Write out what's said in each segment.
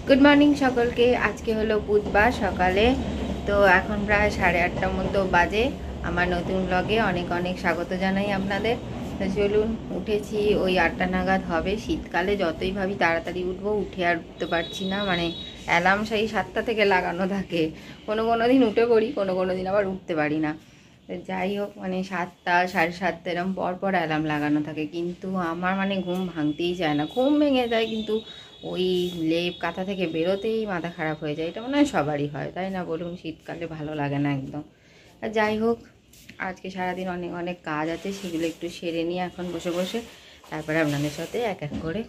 Good morning सकल के आज के हलो बुधवार सकाले तो এখন প্রায় 8:30টার মতো বাজে। আমার নতুন ব্লগে অনেক অনেক স্বাগত জানাই আপনাদের। তো চলুন, উঠেছি ওই 8টা নাগাদ হবে। শীতকালে যতই ভাবি তাড়াতাড়ি উঠবো, উঠে আর উঠতে পারছি না। মানে অ্যালার্ম সেই 7টা থেকে লাগানো থাকে। কোনো দিন উঠে পড়ি, কোনো দিন আবার উঠতে পারি না। যাই হোক, মানে 7টা 7:30 এরকম পর অ্যালার্ম লাগানো থাকে, কিন্তু আমার মানে ঘুম ভাঙতেই চায় না। ঘুম ভেঙে যায় কিন্তু ওই লেপ কাঁথা থেকে বেরোতেই মাথা খারাপ হয়ে যায়। এটা মনে হয় সবারই হয়, তাই না বলুন? শীতকালে ভালো লাগে না একদম। আর যাই হোক, আজকে সারাদিন অনেক অনেক কাজ আছে, সেগুলো একটু সেরে নিয়ে এখন বসে বসে তারপরে আপনাদের সাথে এক এক করে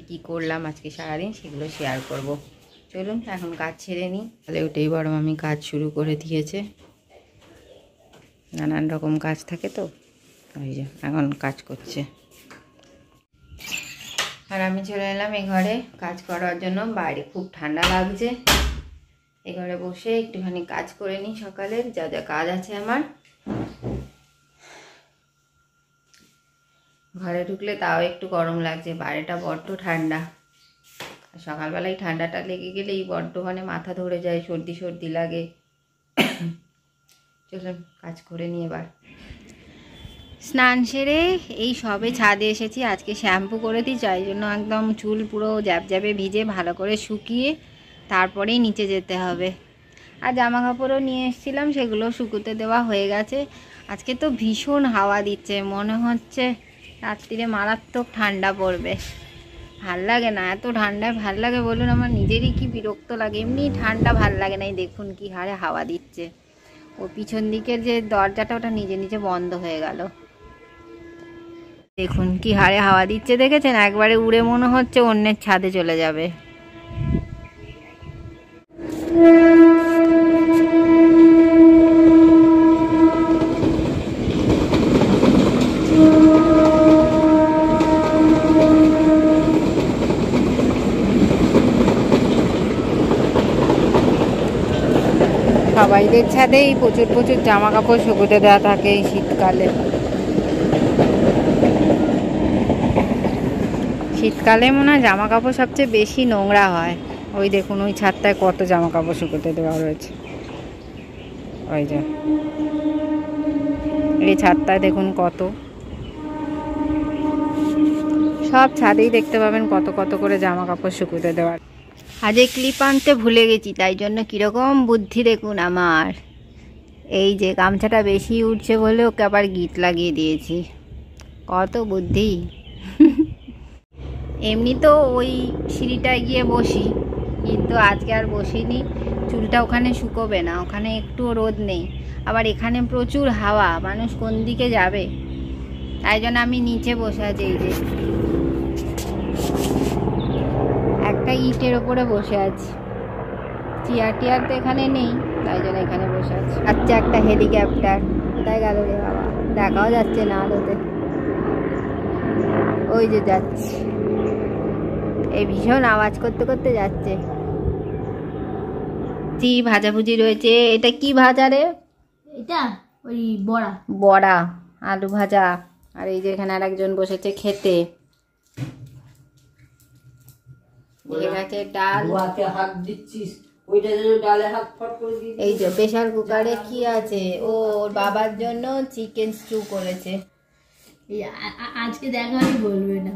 কি করলাম আজকে সারাদিন সেগুলো শেয়ার করব। চলুন এখন কাজ ছেড়ে নিই। তাহলে ওটাই বড় আমি কাজ শুরু করে দিয়েছে। নানান রকম কাজ থাকে তো, ওই যে এখন কাজ করছে। আর আমি চলে এলাম এই ঘরে কাজ করার জন্য। বাইরে খুব ঠান্ডা লাগছে, এই ঘরে বসে একটুখানি কাজ করে নিই সকালের যা যা কাজ আছে আমার। ঘরে ঢুকলে তাও একটু গরম লাগছে, বাইরেটা বড্ড ঠান্ডা। সকালবেলায় ঠান্ডাটা লেগে গেলেই বড্ড মানে মাথা ধরে যায়, সর্দি লাগে। চলুন কাজ করে নিই এবার। স্নান সেরে এই সবে ছাদে এসেছি। আজকে শ্যাম্পু করে দিই, যাই জন্য একদম চুল পুরো জ্যাপে ভিজে ভালো করে শুকিয়ে তারপরেই নিচে যেতে হবে। আর জামা কাপড়ও নিয়ে এসেছিলাম, সেগুলো শুকোতে দেওয়া হয়ে গেছে। আজকে তো ভীষণ হাওয়া দিচ্ছে, মনে হচ্ছে রাত্রিরে মারাত্মক ঠান্ডা পড়বে। ভাল লাগে না এত ঠান্ডায়, ভাল লাগে বলুন? আমার নিজেরই কি বিরক্ত লাগে। এমনি ঠান্ডা ভাল লাগে না। এই দেখুন কি হারে হাওয়া দিচ্ছে। ও পিছন দিকের যে দরজাটা ওটা নিজে নিজে বন্ধ হয়ে গেল। দেখুন কি হারে হাওয়া দিচ্ছে, দেখেছেন? একবারে উড়ে মনে হচ্ছে অন্যের ছাদে চলে যাবে। সবাইদের ছাদেই প্রচুর জামা কাপড় শুকোতে দেওয়া থাকে এই শীতকালে। শীতকালে মনে হয় জামা কাপড় সবচেয়ে বেশি নোংরা হয়। ওই দেখুন ওই ছাদটায় কত জামা কাপড় শুকোতে দেওয়া রয়েছে। ওই যে এই ছাদটায় দেখুন কত, সব ছাদেই দেখতে পাবেন কত করে জামা কাপড় শুকোতে দেওয়ার। আজ এই ক্লিপ আনতে ভুলে গেছি, তাই জন্য কীরকম বুদ্ধি দেখুন আমার। এই যে গামছাটা বেশি উঠছে বলে ওকে আবার গিট লাগিয়ে দিয়েছি। কত বুদ্ধি। এমনি তো ওই সিঁড়িটায় গিয়ে বসি, কিন্তু আজকে আর বসিনি। চুলটা ওখানে শুকোবে না, ওখানে একটুও রোদ নেই। আবার এখানে প্রচুর হাওয়া, মানুষ কোন দিকে যাবে? তাই জন্য আমি নিচে বসে আছি। এই যে একটা ইটের ওপরে বসে আছি। চেয়ার তো এখানে নেই, তাই জন্য এখানে বসে আছি। আচ্ছা, একটা হেলিকপ্টার কোথায় গেল রে বাবা? দেখাও যাচ্ছে না আলোতে। ওই যে যাচ্ছে, এই ভীষণ আওয়াজ করতে যাচ্ছে। কি ভাজাভুজি রয়েছে? এটা কি ভাজা রে? এটা ওই বড়া আলু ভাজা। আর এই যে এখানে আর একজন বসেছে খেতে। ডাল, এই যে প্রেসার কুকারে কি আছে? ও ওর বাবার জন্য চিকেন স্টু করেছে। আজকে দেখা আমি বলবে না,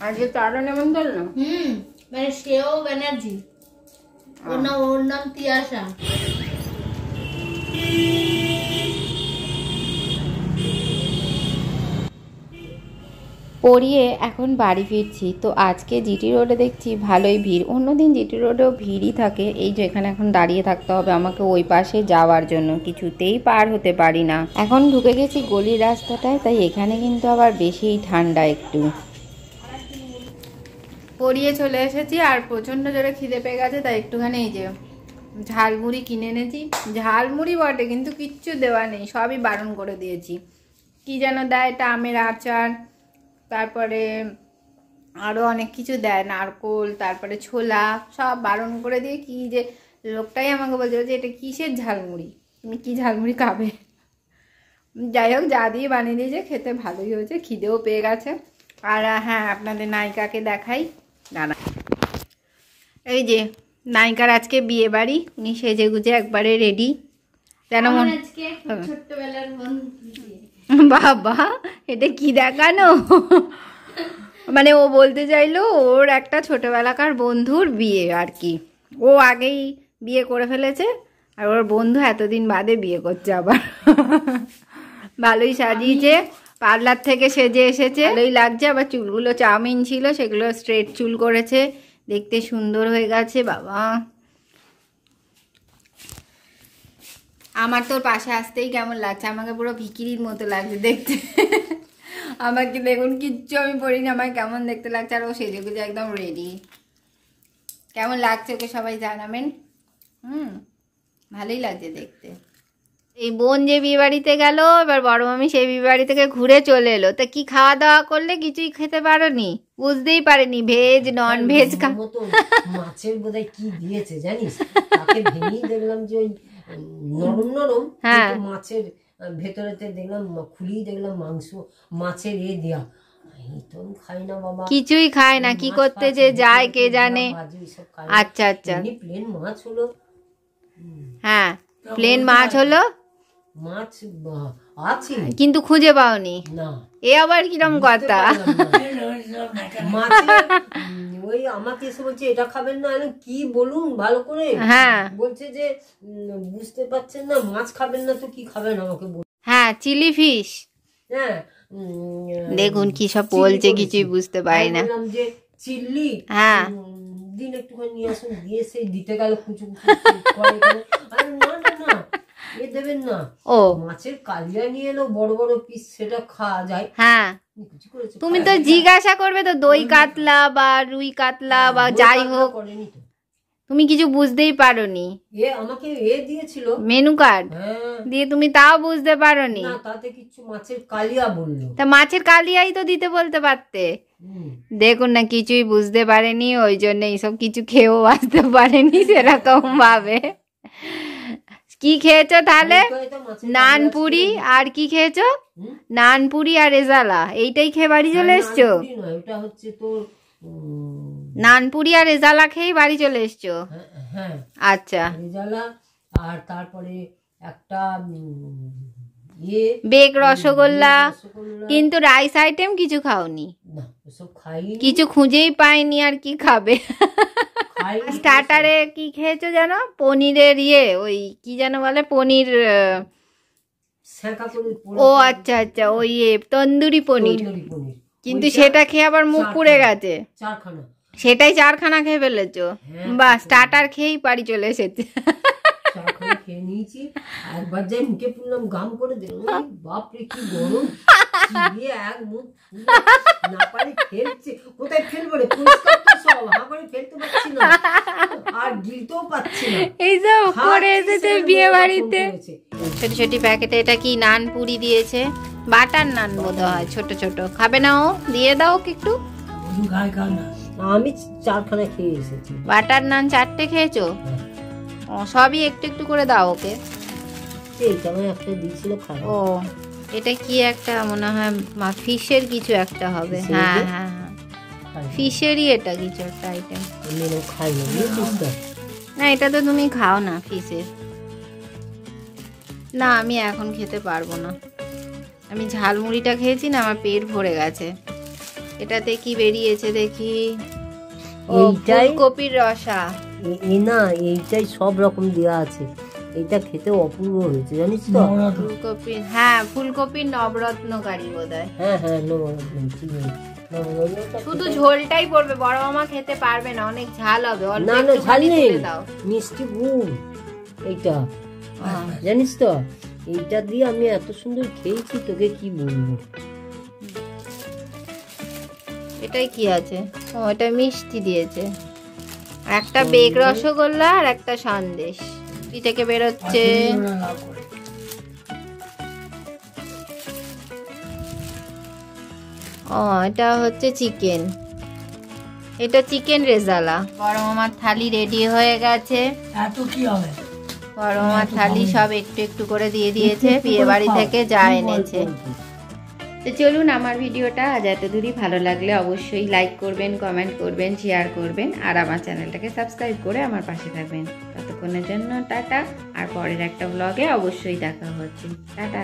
আজকে তারা নেমন্তন্ন। মানে সেও ব্যানার্জি, ওর নাম তিয়াশা। পড়িয়ে এখন বাড়ি ফিরছি। তো আজকে জিটি রোডে দেখছি ভালোই ভিড়। অন্যদিন জিটি রোডেও ভিড়ই থাকে। এই যে এখানে এখন দাঁড়িয়ে থাকতে হবে আমাকে ওই পাশে যাওয়ার জন্য, কিছুতেই পার হতে পারি না। এখন ঢুকে গেছি গলির রাস্তাটায়, তাই এখানে কিন্তু আবার বেশিই ঠান্ডা একটু। পড়িয়ে চলে এসেছি আর প্রচণ্ড জোরে খিদে পেয়ে গেছে, তাই একটুখানি এই যে ঝালমুড়ি কিনে এনেছি। ঝালমুড়ি বটে, কিন্তু কিচ্ছু দেওয়া নেই, সবই বারণ করে দিয়েছি। কি যেন দেয়, এটা আমের আচার, তারপরে আরও অনেক কিছু দেয়, নারকোল, তারপরে ছোলা, সব বারণ করে দিয়ে কি যে লোকটাই আমাকে বলছে যে এটা কিসের ঝালমুড়ি, তুমি কি ঝালমুড়ি খাবে? যাই হোক, যা দিয়ে বানিয়ে দিয়েছে খেতে ভালোই হয়েছে, খিদেও পেয়ে গেছে। আর হ্যাঁ, আপনাদের নায়িকাকে দেখাই। দাঁড়া, এই যে নায়িকার আজকে বিয়ে বাড়ি, উনি সেজে গুজে একবারে রেডি। যেন আমার আজকে ছোট্টবেলার বন্ধু। বাবা, এটা কি দেখানো! মানে ও বলতে চাইলো ওর একটা ছোটবেলাকার বন্ধুর বিয়ে আর কি। ও আগেই বিয়ে করে ফেলেছে, আর ওর বন্ধু এতদিন বাদে বিয়ে করছে আবার। ভালোই সাজিয়েছে, পার্লার থেকে সেজে এসেছে, ভালোই লাগছে। আবার চুলগুলো চাউমিন ছিল, সেগুলো স্ট্রেট চুল করেছে, দেখতে সুন্দর হয়ে গেছে। বাবা, আমার তোর পাশে আসতেই কেমন লাগছে, আমাকে পুরো ভিকিরির মতো লাগছে দেখতে। আমাকে দেখুন, কিচ্ছু আমি পড়িনি, আমার কেমন দেখতে লাগছে। আর ও সেজে গুজে একদম রেডি। কেমন লাগছে ওকে সবাই জানাবেন। ভালোই লাগছে দেখতে। এই বোন যে বিয়ে বাড়িতে গেল, এবার বড় মামি সেই বিয়ে বাড়ি থেকে ঘুরে চলে এলো। তা কি খাওয়া দাওয়া করলে? কিছুই খেতে পারোনি, বুঝতেই পারেনি ভেজ নন ভেজ মাছের বোধহয় কি দিয়েছে জানিস, তাকে ভেঙেই দেখলাম যে ওই নরম নরম, মাছের ভেতরেতে দেখলাম খুলেই দেখলাম মাংস, মাছের দেয়া। খাই না বাবা, কিছুই খায় না, কি করতে যে যায় কে জানে। আচ্ছা আচ্ছা, প্লেন মাছ হলো। হ্যাঁ, প্লেন মাছ হলো, মাছ আছে কিন্তু খুঁজে পাওনি না। এ আবার কিরম কথা! ওই আমাকে এসে বলছে এটা খাবেন না, কি বলুন ভালো করে। হ্যাঁ, বলছে যে বুঝতে পারছেন না, মাছ খাবেন না তো কি খাবেন আমাকে বল। হ্যাঁ, চিলি ফিশ। হ্যাঁ, দেখুন কি সব বলছে, কিছুই বুঝতে পারি না। বললাম যে চিল্লি, হ্যাঁ, দিন একটুখানি নিয়ে আসুন, দিয়ে সেই দিতে গেল কুচু কুচু না না না, এ দেবেন না। ও মাছের কালিয়া নিয়ে এলো বড় বড় পিস, সেটা খাওয়া যায়। হ্যাঁ, তুমি তো জিজ্ঞাসা করবে তো, দই কাতলা বা রুই কাতলা বা যাই হোক, তুমি কিছু বুঝতেই পারোনি। আমাকে দিয়েছিল মেনু কার্ড দিয়ে, তুমি তাও বুঝতে পারোনি। না, তাতে কিছু মাছের কালিয়া বললো। তা মাছের কালিয়াই তো দিতে বলতে পারতে। দেখুন না, কিছুই বুঝতে পারেনি, ওই জন্য এইসব কিছু খেয়েও আসতে পারেনি সেরকম ভাবে। কি খেয়েছো তাহলে? নানপুরি আর কি খেয়েছো? নানপুরি আর রেজালা, এইটাই খেয়ে বাড়ি চলে এসছো? নানপুরি আর রেজালা খেয়ে বাড়ি চলে এসছো? আচ্ছা, রেজালা আর তারপরে একটা বেক রসগোল্লা। কিন্তু রাইস আইটেম কিছু খাওনি? কিছু খুঁজেই পাইনি, আর কি খাবে? স্টার্টারে কি খেয়েছো জানো? পনিরের ওই কি যেন বলে, পনির। ও আচ্ছা আচ্ছা, ওই তন্দুরি পনির। কিন্তু সেটা খেয়ে আবার মুখ পুড়ে গেছে। সেটাই 4খানা খেয়ে ফেলেছো? বা স্টার্টার খেয়েই বাড়ি চলে এসেছে। খেয়ে নিয়েছি, একবার যাই মুখে পুরলাম, গাম করে দিলাম, বাপরে কি গরম! এক মুখ না পারি ফেলছে, কোথায় ফেলবো রে, সব হাঁপারে ফেলতে পারছি না, আর গিলতেও পারছি না। এইসব করে এসেছে বিয়ে বাড়িতে। ছোট ছোট প্যাকেটে এটা কি নানপুরি দিয়েছে, বাটার নান বোধ হয়, ছোট ছোট। খাবে না ও? দিয়ে দাও ওকে একটু। আমি 4খানা খেয়ে এসেছি। বাটার নান 4টে খেয়েছো? ও, সবই একটু একটু করে দাও ওকে। ও, এটা কি একটা মনে হয় ফিশের কিছু একটা হবে। হ্যাঁ হ্যাঁ হ্যাঁ, ফিশেরই এটা কিছু একটা আইটেম। না, এটা তো তুমি খাও না ফিশের। না, আমি এখন খেতে পারবো না, আমি ঝালমুড়িটা খেয়েছি না, আমার পেট ভরে গেছে। এটাতে কি বেরিয়েছে দেখি? ও, ফুলকপির রসা। না, এইটাই সব রকম দেওয়া আছে, এইটা খেতে অপূর্ব হয়েছে জানিস তো। ফুলকপির, হ্যাঁ, ফুলকপির নবরত্নকারী বোধহয়। হ্যাঁ হ্যাঁ, নবরত্ন। শুধু ঝোলটাই পড়বে, বড় মামা খেতে পারবে না, অনেক ঝাল হবে। না না, ঝাল নেই, মিষ্টি গুড় এইটা, জানিস তো। এইটা দিয়ে আমি এত সুন্দর খেয়েছি, তোকে কি বলবো। এটাই কি আছে? ও, এটা মিষ্টি দিয়েছে। একটা বেক রসগোল্লা আর একটা সন্দেশ কি থেকে বেরোচ্ছে। ও, এটা হচ্ছে চিকেন, এটা চিকেন রেজালা। বড় মামার থালি রেডি হয়ে গেছে। এত কি হবে? বড় মামার থালি সব একটু একটু করে দিয়ে দিয়েছে, বিয়ে বাড়ি থেকে যা এনেছে। তো চলুন, আমার ভিডিওটা আজ এত দূরই ভালো লাগলে অবশ্যই লাইক করবেন, কমেন্ট করবেন, শেয়ার করবেন আর আমার চ্যানেলটাকে সাবস্ক্রাইব করে আমার পাশে থাকবেন। ততক্ষণের জন্য টাটা, আর পরের একটা ব্লগে অবশ্যই দেখা হচ্ছে। টাটা।